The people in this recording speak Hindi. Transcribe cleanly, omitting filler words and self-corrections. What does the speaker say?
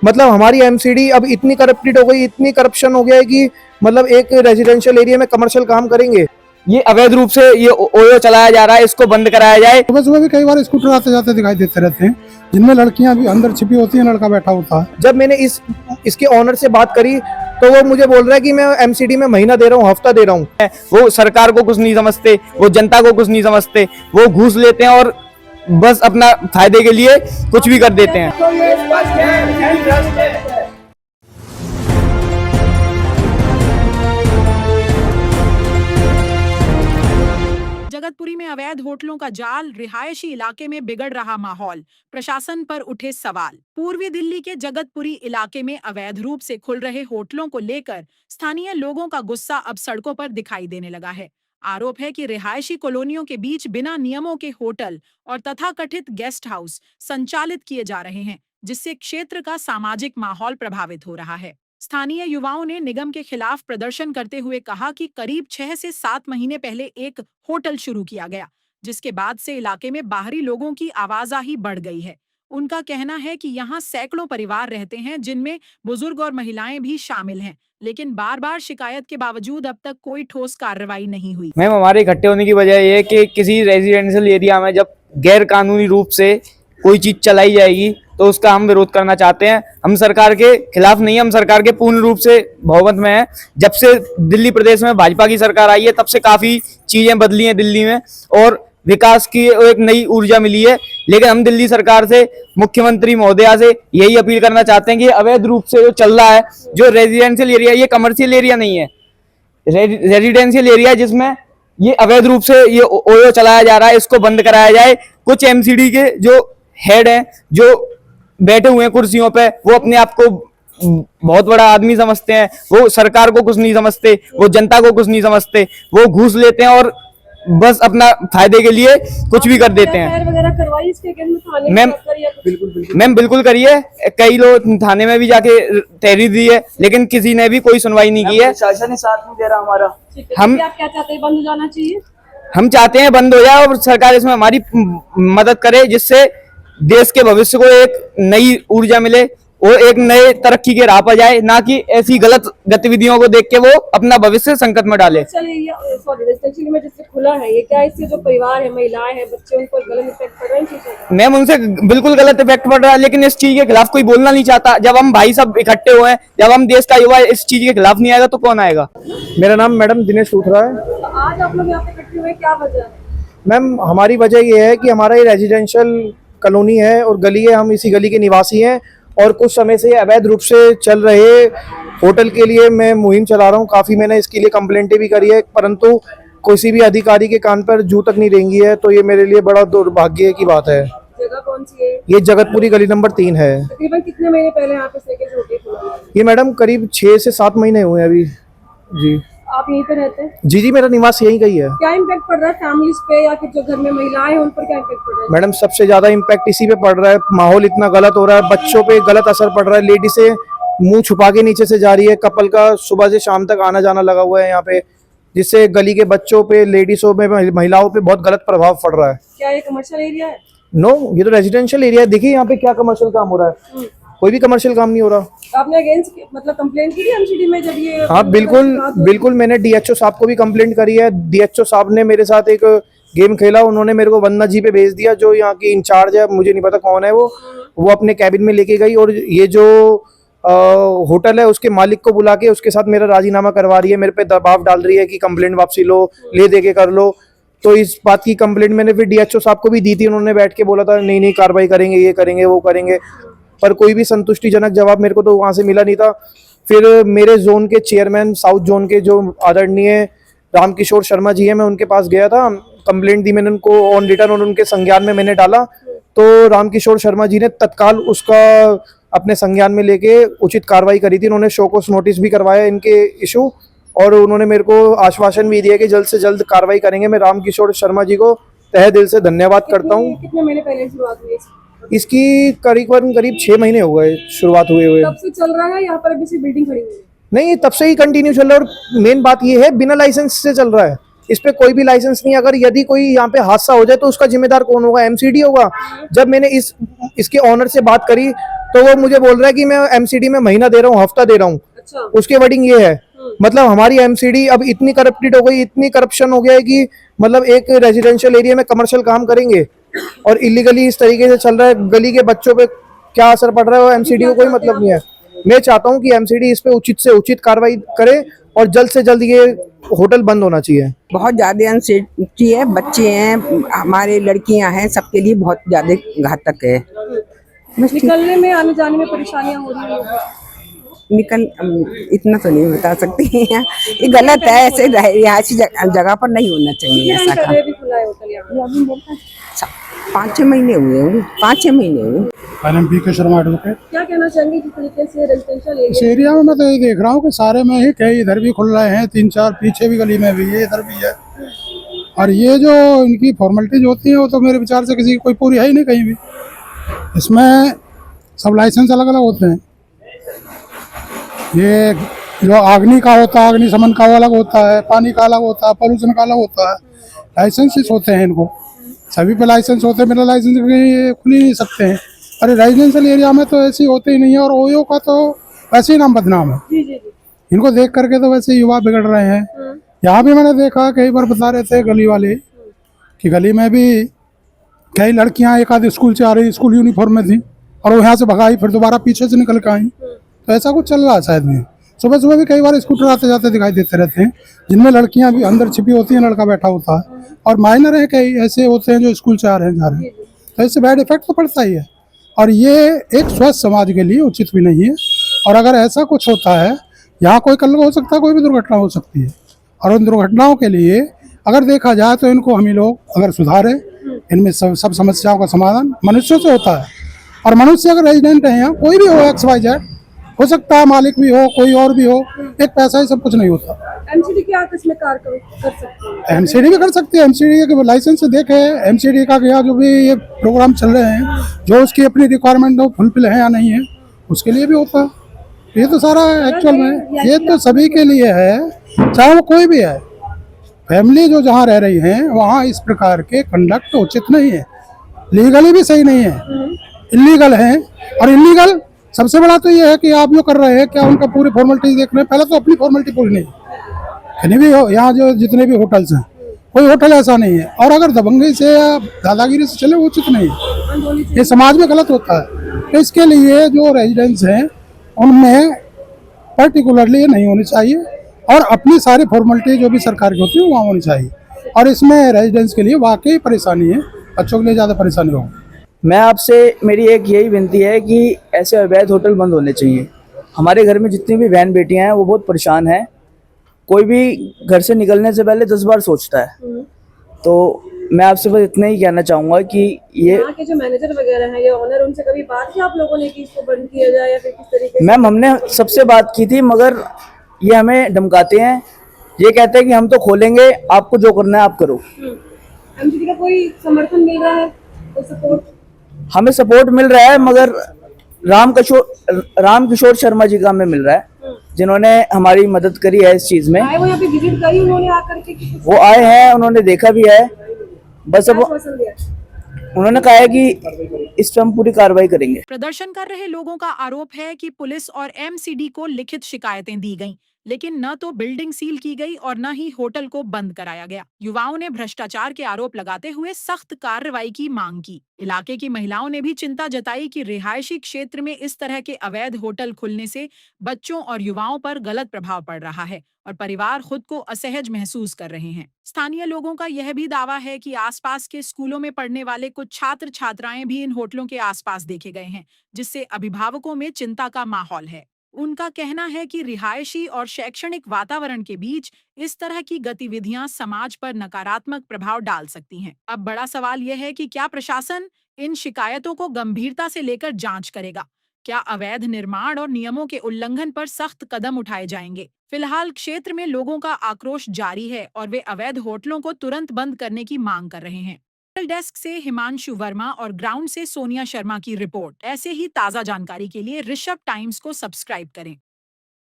मतलब हमारी एमसीडी अब इतनी करप्टेड हो गई, इतनी करप्शन हो गया है कि मतलब एक रेजिडेंशियल एरिया में कमर्शियल काम करेंगे। ये अवैध रूप से ये ओयो चलाया जा रहा है, इसको बंद कराया जाए। सुबह सुबह भी कई बार स्कूटर आते जाते दिखाई देते रहते हैं, जिनमें लड़कियां भी अंदर छिपी होती हैं, लड़का बैठा होता है। जब मैंने इसके ऑनर से बात करी तो वो मुझे बोल रहा है कि मैं एमसीडी में महीना दे रहा हूँ, हफ्ता दे रहा हूँ। वो सरकार को कुछ नहीं समझते, वो जनता को कुछ नहीं समझते, वो घूस लेते हैं और बस अपना फायदे के लिए कुछ भी कर देते हैं। जगतपुरी में अवैध होटलों का जाल, रिहायशी इलाके में बिगड़ रहा माहौल, प्रशासन पर उठे सवाल। पूर्वी दिल्ली के जगतपुरी इलाके में अवैध रूप से खुल रहे होटलों को लेकर स्थानीय लोगों का गुस्सा अब सड़कों पर दिखाई देने लगा है। आरोप है कि रिहायशी कॉलोनियों के बीच बिना नियमों के होटल और तथाकथित गेस्ट हाउस संचालित किए जा रहे हैं, जिससे क्षेत्र का सामाजिक माहौल प्रभावित हो रहा है। स्थानीय युवाओं ने निगम के खिलाफ प्रदर्शन करते हुए कहा कि करीब 6 से 7 महीने पहले एक होटल शुरू किया गया, जिसके बाद से इलाके में बाहरी लोगों की आवाजाही बढ़ गई है। उनका कहना है कि यहाँ सैकड़ों परिवार रहते हैं, जिनमें बुजुर्ग और महिलाएं भी शामिल हैं, लेकिन बार बार शिकायत के बावजूद अब तक कोई ठोस कार्रवाई नहीं हुई। मैम, हमारे इकट्ठे होने की वजह यह है कि किसी रेजिडेंशियल एरिया में जब गैर कानूनी रूप से कोई चीज चलाई जाएगी तो उसका हम विरोध करना चाहते हैं। हम सरकार के खिलाफ नहीं, हम सरकार के पूर्ण रूप से बहुमत में हैं। जब से दिल्ली प्रदेश में भाजपा की सरकार आई है तब से काफी चीजें बदली हैं दिल्ली में और विकास की एक नई ऊर्जा मिली है। लेकिन हम दिल्ली सरकार से, मुख्यमंत्री महोदया से यही अपील करना चाहते हैं कि अवैध रूप से जो चल रहा है, जो रेजिडेंशियल एरिया, ये कमर्शियल एरिया नहीं है, रेजिडेंशियल एरिया जिसमें ये अवैध रूप से ये ओयो चलाया जा रहा है, इसको बंद कराया जाए। कुछ एमसीडी के जो हेड हैं, जो बैठे हुए हैं कुर्सियों पे, वो अपने आप को बहुत बड़ा आदमी समझते हैं, वो सरकार को कुछ नहीं समझते, वो जनता को कुछ नहीं समझते, वो घूस लेते हैं और बस अपना फायदे के लिए कुछ भी कर देते हैं। मैम बिल्कुल करिए, कई लोग थाने में भी जाके तहरीर दी है, लेकिन किसी ने भी कोई सुनवाई नहीं की है। प्रशासन ने साथ नहीं दे रहा हमारा। हम क्या चाहते हैं, बंद हो जाना चाहिए? हम चाहते हैं बंद हो जाए और सरकार इसमें हमारी मदद करे, जिससे देश के भविष्य को एक नई ऊर्जा मिले और एक नए तरक्की के राह पर जाए, ना कि ऐसी गलत गतिविधियों को देख के वो अपना भविष्य संकट में डाले। में जिससे खुला है, ये क्या इससे जो परिवार है, महिलाएं हैं, बच्चे, उन पर गलत इफेक्ट पड़ रहा है? मैम, उनसे बिल्कुल गलत इफेक्ट पड़ रहा है, लेकिन इस चीज के खिलाफ कोई बोलना नहीं चाहता। जब हम भाई सब इकट्ठे हुए हैं, जब हम देश का युवा इस चीज के खिलाफ नहीं आएगा तो कौन आएगा? मेरा नाम मैडम दिनेश लूथरा है। तो आज आप लोग यहाँ पे इकट्ठे हुए, क्या वजह है? मैम, हमारी वजह ये है कि हमारा ये रेजिडेंशियल कॉलोनी है और गली है, हम इसी गली के निवासी हैं और कुछ समय से अवैध रूप से चल रहे होटल के लिए मैं मुहिम चला रहा हूँ। काफ़ी मैंने इसके लिए कंप्लेंटें भी करी है, परंतु किसी भी अधिकारी के कान पर जू तक नहीं रेंगी है, तो ये मेरे लिए बड़ा दुर्भाग्य की बात है। जगह कौन सी है? ये जगतपुरी गली नंबर 3 है। तकरीबन कितने महीने पहले यहाँ पे होटल खुला? ये मैडम करीब 6 से 7 महीने हुए हैं अभी। जी, आप यहीं पे रहते हैं? जी, मेरा निवास यहीं का ही है। क्या इम्पैक्ट पड़ रहा है फैमिलीज पे, या फिर जो घर में महिलाएं हैं उन पर क्या इम्पैक्ट पड़ रहा है? मैडम, सबसे ज्यादा इम्पैक्ट इसी पे पड़ रहा है। माहौल इतना गलत हो रहा है, बच्चों पे गलत असर पड़ रहा है। लेडी से मुंह छुपा के नीचे से जा रही है, कपल का सुबह से शाम तक आना जाना लगा हुआ है यहाँ पे, जिससे गली के बच्चों पे, लेडीजों पे, महिलाओं पे बहुत गलत प्रभाव पड़ रहा है। क्या ये कमर्शियल एरिया है? नो, ये तो रेजिडेंशियल एरिया है। देखिए यहाँ पे क्या कमर्शियल काम हो रहा है, कोई भी कमर्शियल काम नहीं हो रहा। आपने अगेंस्ट मतलब कंप्लेंट की एमसीडी में जब ये? हाँ, बिल्कुल मैंने डीएचओ साहब को भी कंप्लेंट करी है। डीएचओ साहब ने मेरे साथ एक गेम खेला, उन्होंने मेरे को वंदना जी पे भेज दिया, जो यहाँ की इंचार्ज है, मुझे नहीं पता कौन है वो अपने कैबिन में लेके गई और ये जो होटल है उसके मालिक को बुला के उसके साथ मेरा राजीनामा करवा रही है, मेरे पे दबाव डाल रही है कि कंप्लेंट वापसी लो, ले दे के कर लो। तो इस बात की कंप्लेंट मैंने फिर डीएचओ साहब को भी दी थी, उन्होंने बैठ के बोला था नहीं कार्रवाई करेंगे, ये करेंगे, वो करेंगे, पर कोई भी संतुष्टिजनक जवाब मेरे को तो वहाँ से मिला नहीं था। फिर मेरे जोन के चेयरमैन, साउथ जोन के जो आदरणीय रामकिशोर शर्मा जी हैं, मैं उनके पास गया था, कंप्लेंट दी मैंने उनको ऑन रिटर्न और उनके संज्ञान में मैंने डाला। तो रामकिशोर शर्मा जी ने तत्काल उसका अपने संज्ञान में लेके उचित कार्रवाई करी थी। उन्होंने शो कोस नोटिस भी करवाया इनके इशू और उन्होंने मेरे को आश्वासन भी दिया कि जल्द से जल्द कार्रवाई करेंगे। मैं रामकिशोर शर्मा जी को तहे दिल से धन्यवाद करता हूँ। कितने महीने पहले शुरुआत हुई इसकी? करीब 6 महीने हो गए शुरुआत हुए। तब से चल रहा है यहाँ पर? अभी से बिल्डिंग खड़ी हुई है? नहीं, तब से ही कंटिन्यू चल रहा है और मेन बात ये है बिना लाइसेंस से चल रहा है। इस पे कोई भी लाइसेंस नहीं है। अगर यदि कोई यहाँ पे हादसा हो जाए तो उसका जिम्मेदार कौन होगा? एमसीडी होगा। जब मैंने इसके ऑनर से बात करी तो वो मुझे बोल रहा है कि मैं एमसीडी में महीना दे रहा हूँ, हफ्ता दे रहा हूँ। अच्छा। उसके वर्डिंग ये है। मतलब हमारी एमसीडी अब इतनी करप्टेड हो गई, इतनी करप्शन हो गया है कि मतलब एक रेजिडेंशियल एरिया में कमर्शियल काम करेंगे और इलीगली इस तरीके से चल रहा है। गली के बच्चों पे क्या असर पड़ रहा है, वो एमसीडी को कोई मतलब नहीं है। मैं चाहता हूँ कि एमसीडी इस पे उचित से उचित कार्रवाई करे और जल्द से जल्द ये होटल बंद होना चाहिए। बहुत ज़्यादा अनसेफ्टी है, बच्चे हैं, हमारे लड़कियां हैं, सबके लिए बहुत ज़्यादा घातक है। निकलने में आने जाने में परेशानियां हो रही हैं। निकल इतना तो नहीं बता सकती हैं, ये गलत है, ऐसे रिहायशी जगह पर नहीं होना चाहिए ऐसा काम। भी खुला है होटल यहाँ? 5-6 महीने हुए होंगे, 5-6 महीने हुए। पी के शर्मा एडवोकेट। क्या कहना चाहेंगे जिस तरीके से रेजिडेंशियल इस एरिया एरिया में मैं तो ये देख रहा हूँ कि सारे में ही कई इधर भी खुल रहे हैं, 3-4 पीछे भी गली में भी है, इधर भी है। और ये जो इनकी फॉर्मेलिटीज होती है वो तो मेरे विचार से किसी की कोई पूरी है ही नहीं कहीं भी। इसमें सब लाइसेंस अलग अलग होते हैं। ये जो अग्नि का होता है, अग्निशमन का अलग होता है, पानी का अलग होता है, पॉल्यूशन का अलग होता है। लाइसेंसेस होते हैं इनको, सभी पे लाइसेंस होते हैं, बिना लाइसेंस के खुल ही नहीं सकते हैं। अरे रेजिडेंशियल एरिया में तो ऐसे होते ही नहीं है। और ओयो का तो वैसे ही नाम बदनाम है। जी जी जी। इनको देख करके तो वैसे युवा बिगड़ रहे हैं। यहाँ भी मैंने देखा, कई बार बता रहे थे गली वाले कि गली में भी कई लड़कियाँ एक आध स्कूल से आ रही, स्कूल यूनिफॉर्म में थी और वो यहाँ से भगाई, फिर दोबारा पीछे से निकल के आई। तो ऐसा कुछ चल रहा है शायद में। सुबह सुबह भी कई बार स्कूटर आते जाते दिखाई देते रहते हैं, जिनमें लड़कियां भी अंदर छिपी होती हैं, लड़का बैठा होता है। और माइनर है, कई ऐसे होते हैं जो स्कूल से आ रहे हैं, जा रहे हैं। तो इससे बैड इफेक्ट तो पड़ता ही है और ये एक स्वस्थ समाज के लिए उचित भी नहीं है। और अगर ऐसा कुछ होता है, यहाँ कोई कल हो सकता है, कोई भी दुर्घटना हो सकती है। और उन दुर्घटनाओं के लिए अगर देखा जाए तो इनको हम ही लोग अगर सुधारें, इनमें सब समस्याओं का समाधान मनुष्यों से होता है। और मनुष्य अगर रेजिडेंट है यहाँ, कोई भी हो, XYZ हो सकता है, मालिक भी हो, कोई और भी हो, एक पैसा ही सब कुछ नहीं होता। एमसीडी क्या इसमें कार कर सकते हैं? एमसीडी भी कर सकती है। एमसीडी के लाइसेंस से देखे एमसीडी का यहाँ जो भी ये प्रोग्राम चल रहे हैं, जो उसकी अपनी रिक्वायरमेंट हो, फुलफिल है या नहीं है, उसके लिए भी होता है। ये तो सारा एक्चुअल में ये तो सभी के लिए है, चाहे वो कोई भी है। फैमिली जो जहाँ रह रही है वहाँ इस प्रकार के कंडक्ट उचित नहीं है, लीगली भी सही नहीं है, इलीगल है। और इलीगल सबसे बड़ा तो ये है कि आप जो कर रहे हैं, क्या उनका पूरी फॉर्मेलिटीज देख रहे हैं? पहले तो अपनी फॉर्मेलिटी पूरी नहीं, कहीं भी हो, यहाँ जो जितने भी होटल्स हैं, कोई होटल ऐसा नहीं है। और अगर दबंगी से या दादागिरी से चले, वो उचित नहीं है, ये समाज में गलत होता है। तो इसके लिए जो रेजिडेंट्स हैं उनमें पर्टिकुलरली नहीं होनी चाहिए और अपनी सारी फॉर्मेलिटी जो भी सरकार की होती है वहाँ होनी चाहिए। और इसमें रेजिडेंट्स के लिए वाकई परेशानी है, बच्चों के लिए ज़्यादा परेशानी होगी। मैं आपसे मेरी एक यही विनती है कि ऐसे अवैध होटल बंद होने चाहिए। हमारे घर में जितनी भी बहन बेटियां हैं वो बहुत परेशान हैं। कोई भी घर से निकलने से पहले 10 बार सोचता है। तो मैं आपसे बस इतना ही कहना चाहूँगा कि ये यहाँ के जो मैनेजर वगैरह हैं या ओनर, उनसे कभी बात की आप लोगों ने कि इसको बंद किया जाए या फिर किस तरीके से? मैम हमने सबसे बात की थी, मगर ये हमें धमकाते हैं। ये कहते हैं कि हम तो खोलेंगे, आपको जो करना है आप करो। एमसीडी का कोई समर्थन मिल रहा है, कोई सपोर्ट? हमें सपोर्ट मिल रहा है, मगर रामकिशोर शर्मा जी का हमें मिल रहा है, जिन्होंने हमारी मदद करी है इस चीज में। आए वो यहाँ पे विजिट करी उन्होंने आकर के कि कुछ वो आए हैं, उन्होंने देखा भी है। बस अब आश्वासन दिया? उन्होंने कहा है कि इस पर हम पूरी कार्रवाई करेंगे। प्रदर्शन कर रहे लोगों का आरोप है कि पुलिस और एमसीडी को लिखित शिकायतें दी गईं, लेकिन न तो बिल्डिंग सील की गई और न ही होटल को बंद कराया गया। युवाओं ने भ्रष्टाचार के आरोप लगाते हुए सख्त कार्रवाई की मांग की। इलाके की महिलाओं ने भी चिंता जताई कि रिहायशी क्षेत्र में इस तरह के अवैध होटल खुलने से बच्चों और युवाओं पर गलत प्रभाव पड़ रहा है और परिवार खुद को असहज महसूस कर रहे हैं। स्थानीय लोगों का यह भी दावा है कि आसपास के स्कूलों में पढ़ने वाले कुछ छात्र छात्राएं भी इन होटलों के आसपास देखे गए हैं, जिससे अभिभावकों में चिंता का माहौल है। उनका कहना है कि रिहायशी और शैक्षणिक वातावरण के बीच इस तरह की गतिविधियां समाज पर नकारात्मक प्रभाव डाल सकती हैं। अब बड़ा सवाल यह है कि क्या प्रशासन इन शिकायतों को गंभीरता से लेकर जांच करेगा? क्या अवैध निर्माण और नियमों के उल्लंघन पर सख्त कदम उठाए जाएंगे? फिलहाल क्षेत्र में लोगों का आक्रोश जारी है और वे अवैध होटलों को तुरंत बंद करने की मांग कर रहे हैं। डेस्क से हिमांशु वर्मा और ग्राउंड से सोनिया शर्मा की रिपोर्ट। ऐसे ही ताजा जानकारी के लिए ऋषभ टाइम्स को सब्सक्राइब करें।